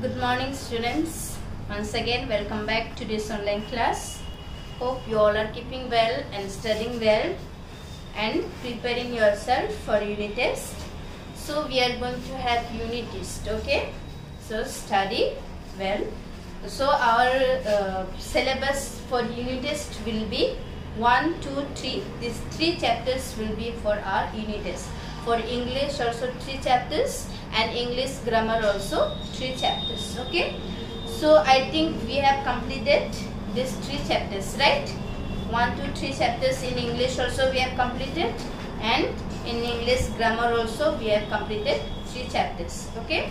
Good morning students. Once again welcome back to this online class. Hope you all are keeping well and studying well and preparing yourself for unit test. So we are going to have unit test, okay? So study well. So our syllabus for unit test will be 1, 2, 3. These 3 chapters will be for our unit test. For English also 3 chapters and English grammar also 3 chapters, okay? So I think we have completed these 3 chapters, right? 1, 2, 3 chapters in English also we have completed, and in English grammar also we have completed 3 chapters, okay?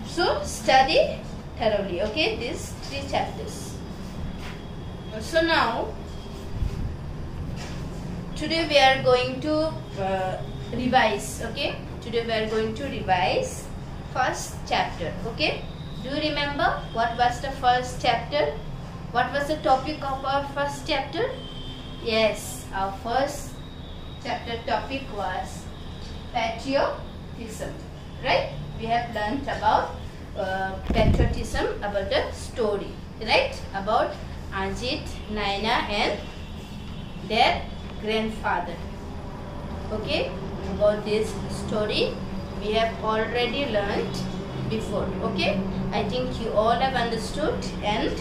So study thoroughly, okay, these 3 chapters. So now today we are going to revise, okay? Today we are going to revise first chapter, okay? Do you remember what was the first chapter? What was the topic of our first chapter? Yes, our first chapter topic was patriotism, right? We have learnt about patriotism, about the story, right? About Ajit, Naina and their grandfather, okay? About this story we have already learnt before, okay? I think you all have understood, and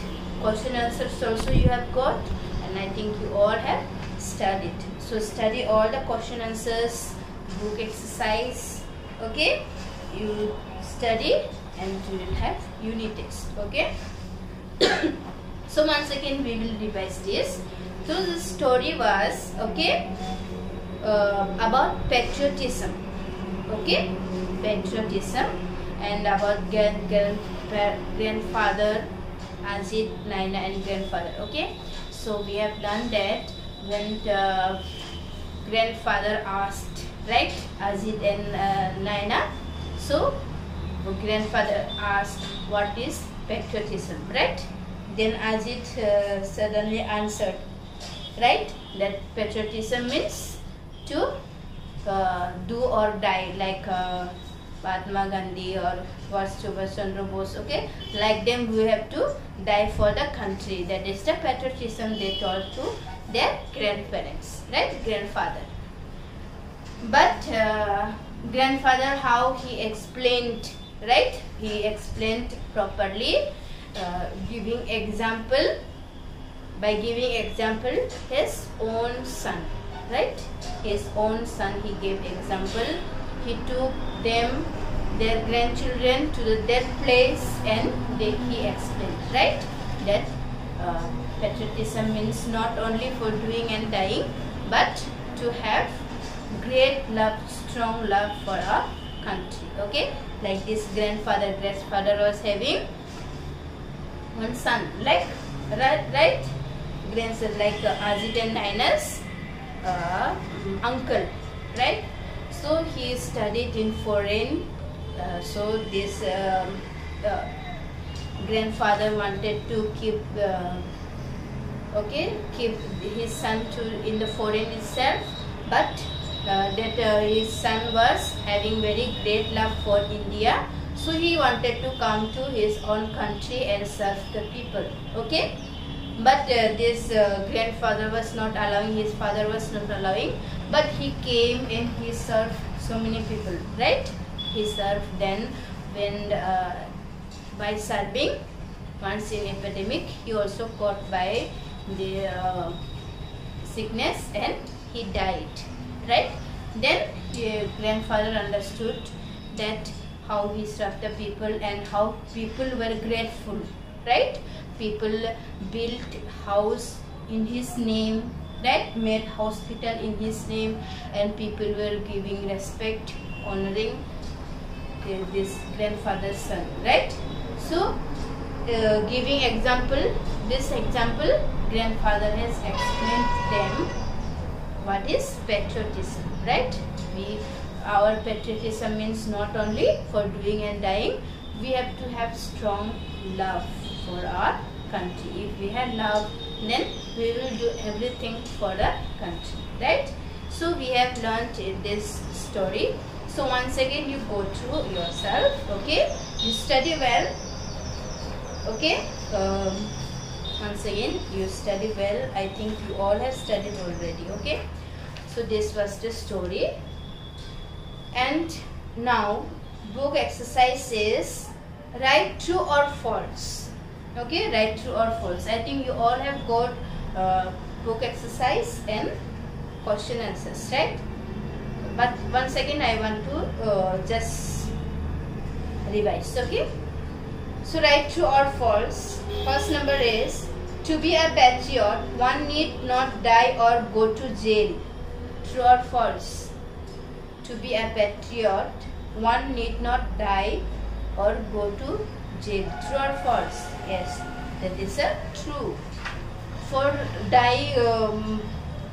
question answers also you have got, and I think you all have studied. So study all the question answers, book exercise, okay? You study and you will have unit test, okay? So once again we will revise this. So the story was, okay, about patriotism, okay, patriotism, and about grandfather Ajit, Naina and grandfather, okay. So we have learned that when the grandfather asked, right, Ajit and Naina, so grandfather asked what is patriotism, right? Then Ajit suddenly answered, right, that patriotism means to do or die, like Mahatma Gandhi or Subhash Chandra Bose, okay? Like them, we have to die for the country. That is the patriotism they told to their grandparents, right, grandfather. But grandfather, how he explained, right? He explained properly, giving example. By giving example, his own son, right? His own son, he gave example. He took them, their grandchildren, to that place, and he explained, right? That patriotism means not only for doing and dying, but to have great love, strong love for our country, okay? Like this grandfather was having one son, like, right? Grandson, like Ajit and Naina's uncle, right? So he studied in foreign. So this grandfather wanted to keep his son in the foreign itself, but that his son was having very great love for India. So he wanted to come to his own country and serve the people, okay? But this grandfather was not allowing, his father was not allowing, but he came and he served so many people, right? He served. Then when by serving, once in epidemic, he also caught by the sickness and he died, right? Then grandfather understood that how he served the people and how people were grateful, right? People built house in his name, right? Made hospital in his name, and people were giving respect, honoring this grandfather's son, right? So giving example, this example, grandfather has explained them what is patriotism, right? Our patriotism means not only for doing and dying, we have to have strong love for our country. If we have love, then we will do everything for the country, right? So we have learnt this story. So once again you go through yourself, okay? You study well, okay? Once again you study well. I think you all have studied already, okay? So this was the story. And now book exercise is write true or false. Okay, write true or false. I think you all have got book exercise and question answers, right? But once again I want to just revise, okay? So write true or false. First number is, to be a patriot, one need not die or go to jail. True or false? To be a patriot, one need not die or go to jail. True or false? Yes, that is a true. For die,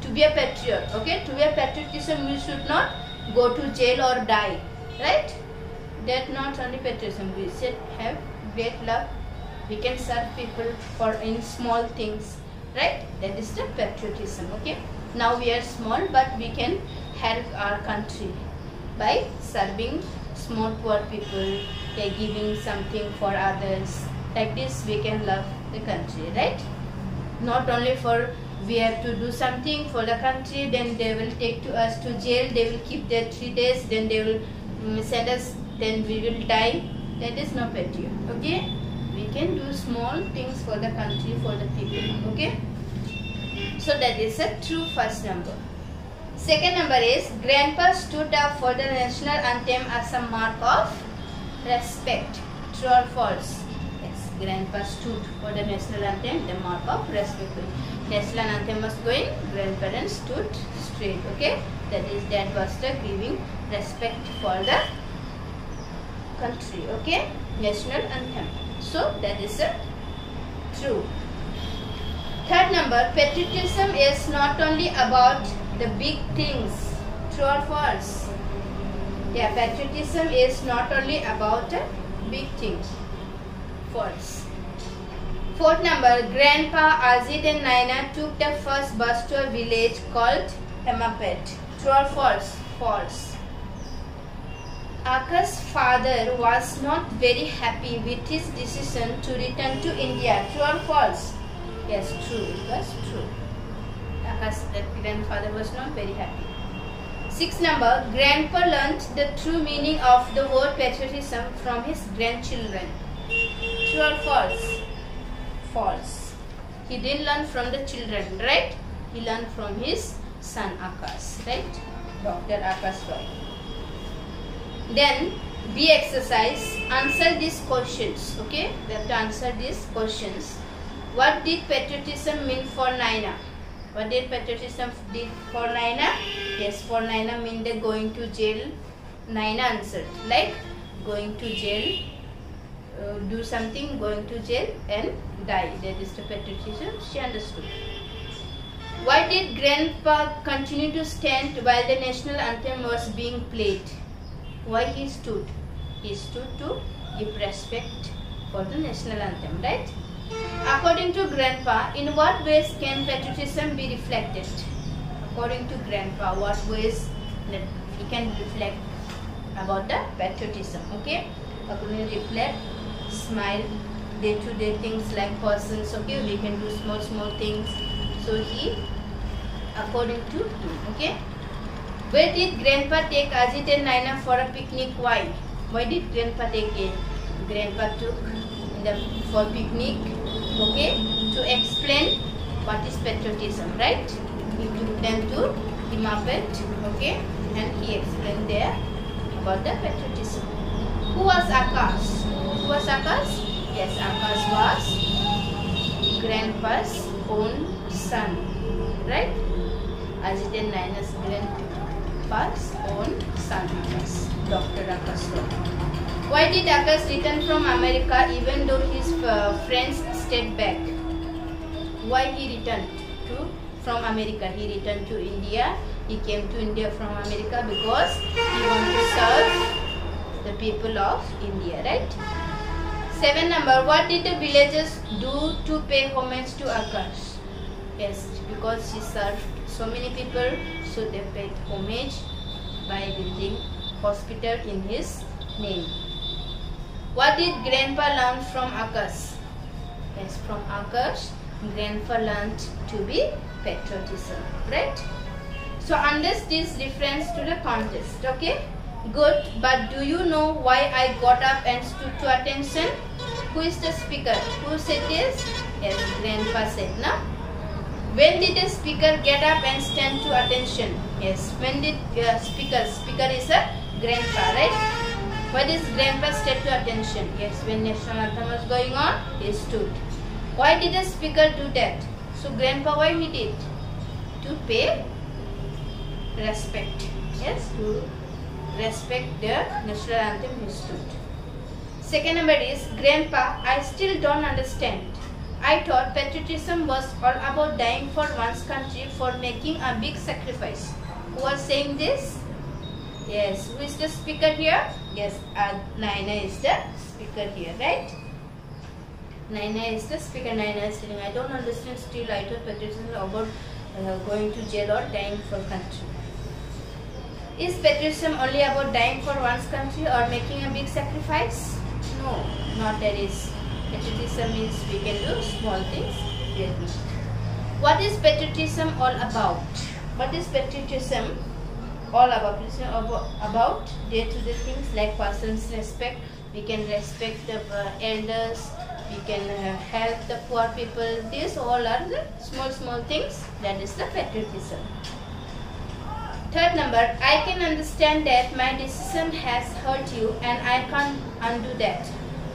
to be a patriot, okay? To be a patriotism, we should not go to jail or die, right? That not only patriotism, we should have great love. We can serve people for in small things, right? That is the patriotism, okay? Now we are small, but we can help our country by serving small poor people, by giving something for others. Like this we can love the country, right? Not only for we have to do something for the country, then they will take to us to jail, they will keep there 3 days, then they will send us, then we will die. That is not patriot, okay? We can do small things for the country, for the people, okay? So that is a true first number. Second number is, Grandpa stood up for the national anthem as a mark of respect. True or false? Yes, Grandpa stood for the national anthem, the mark of respect. National anthem was going, grandparents stood straight, okay? That was the giving respect for the country, okay? National anthem. So that is a true. Third number, patriotism is not only about the big things. True or false? Yeah, patriotism is not only about a big thing. False. Fourth number, Grandpa, Ajit and Naina took the first bus to a village called Hemapet. True or false? False. Akash' father was not very happy with his decision to return to India. True or false? Yes, true. It was true. Akash's grandfather was not very happy. Sixth number, Grandpa learnt the true meaning of the word patriotism from his grandchildren. True or false? False. He didn't learn from the children, right? He learned from his son Akash, right? Dr. Akash Roy. Then B exercise, answer these questions, okay? We have to answer these questions. What did patriotism mean for Naina? What did patriotism did for Naina? Yes, for Naina mean the going to jail. Naina answered like going to jail, do something, going to jail and die. That is the patriotism she understood. Why did Grandpa continue to stand while the national anthem was being played? Why he stood? He stood to give respect for the national anthem, right? According to Grandpa, in what ways can patriotism be reflected? According to Grandpa, what ways he can reflect about the patriotism, okay? According to reflect, smile, day-to-day things like persons, okay? We can do small things. So he, according to him, okay? Where did Grandpa take Ajit and Naina for a picnic? Why? Why did Grandpa take it? Grandpa took them for picnic, okay, to explain what is patriotism, right? He took them to Hemapet, okay, and he explained there about the patriotism. Who was Akash? Who was Akash? Yes, Akash was Grandpa's own son, right? Ajit and Naina's grandpa's own son, Akash, Dr. Akash Roy. Why did Akash return from America even though his friends stayed back? Why he returned from America? He returned to India. He came to India from America because he wanted to serve the people of India, right? 7 number, what did the villagers do to pay homage to Akash? Yes, because he served so many people, so they paid homage by building hospital in his name. What did Grandpa learn from Akash? Yes, from Akash, Grandpa learned to be patriotism, right? So understand this reference to the contest, okay? Good, but do you know why I got up and stood to attention? Who is the speaker? Who said this? Yes, Grandpa said, no? When did the speaker get up and stand to attention? Yes, when did speaker is a Grandpa, right? Why does Grandpa stand to attention? Yes, when national anthem was going on, he stood. Why did the speaker do that? So Grandpa, why he did? To pay respect. Yes, to respect the national anthem, he stood. Second number is, Grandpa, I still don't understand. I thought patriotism was all about dying for one's country, for making a big sacrifice. Who was saying this? Yes, who is the speaker here? Yes, Naina is the speaker here, right? Naina is the speaker. Naina is saying, I don't understand still. I thought patriotism was about going to jail or dying for country. Is patriotism only about dying for one's country or making a big sacrifice? No, not that is. Patriotism means we can do small things greatly. What is patriotism all about? What is patriotism all about? It's about day-to-day things like person's respect. We can respect the elders. We can help the poor people. These all are the small things. That is the patriotism. Third number, I can understand that my decision has hurt you and I can't undo that.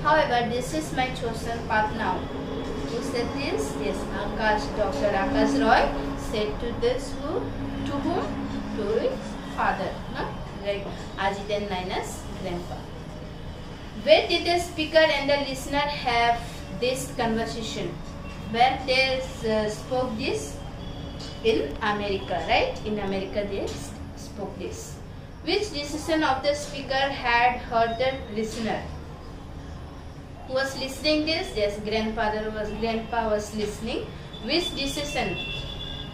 However, this is my chosen path now. Who said this? Yes, Akash, Dr. Akash Roy said to this who? To whom? To his father, no? Like Ajit and Naina's grandpa. Where did the speaker and the listener have this conversation? Where they spoke this? In America, right? In America they spoke this. Which decision of the speaker had hurt the listener? Who was listening this? Yes, Grandpa was listening. Which decision?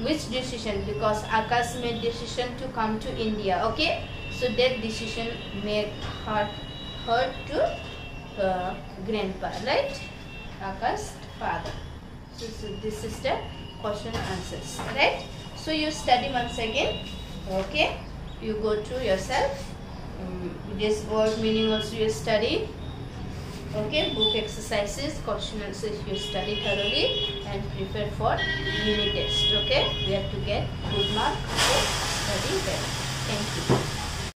Which decision? Because Akash made decision to come to India. Okay, so that decision made hurt to Grandpa, right? Akash's father. So this is the question answers, right? So you study once again. Okay, you go through yourself. This word meaning also you study. Okay, book exercises, question answers you study thoroughly and prepare for unit test. Okay, we have to get good mark. Okay, study well. Thank you.